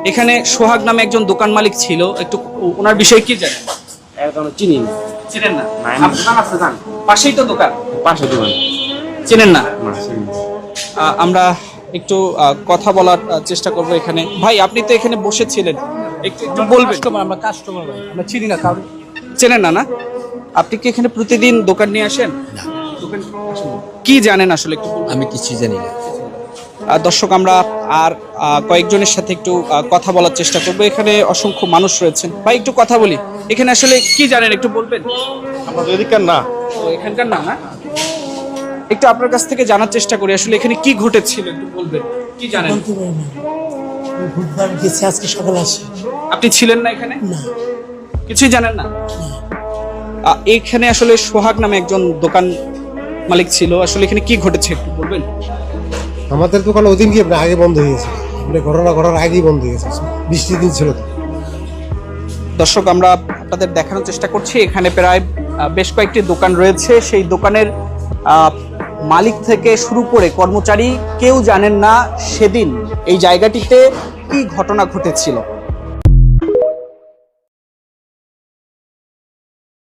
এখানে সোহাগ নামে একজন দোকান মালিক ছিল, একটু ওনার বিষয়ে কি জানেন? একদম চিনি না। চিনেন না? না, দোকান আছে, জান পাশেই তো দোকান, পাশে দোকান। চেনেন না? না, চিনি না। আমরা একটু কথা বলার চেষ্টা করব এখানে। ভাই, আপনি তো এখানে বসেছিলেন, একটু একটু বলবেন। আমরা কাস্টমার ভাই, আমরা চিনি না কারণ। চেনেন না? না, আপনি কি এখানে প্রতিদিন দোকান নিয়ে আসেন? দোকান কি জানেন আসলে একটু বলবেন? আমি কিছুই জানি না। দর্শক, আমরা আর কয়েকজনের সাথে একটু কথা বলার চেষ্টা করব। এখানে অসংখ্য মানুষ রয়েছেন। ভাই, একটু কথা বলি। এখানে আসলে কি জানেন একটু বলবেন? আমরা তো এদিককার না। ও, এখানকার না? না, একটু আপনার কাছ থেকে জানার চেষ্টা করি আসলে এখানে কি ঘটেছিল, একটু বলবেন কি জানেন? বলতে পারি না। আমি বুধবার গেছি, আজকে সকালে আসি। আপনি ছিলেন না এখানে? না, কিছুই জানেন না? এখানে আসলে সোহাগ নামে একজন দোকান মালিক ছিল, আসলে এখানে কি ঘটেছে একটু বলবেন? আমাদের দোকান ওদিন কি আগে বন্ধ হয়ে গেছে, ঘটনা ঘটার আগেই বন্ধ হয়ে গেছে, বৃষ্টির দিন ছিল তো। দর্শক, আমরা আপনাদের দেখানোর চেষ্টা করছি এখানে প্রায় বেশ কয়েকটি দোকান রয়েছে। সেই দোকানের মালিক থেকে শুরু করে কর্মচারী কেউ জানেন না সেদিন এই জায়গাটিতে কি ঘটনা ঘটেছিল।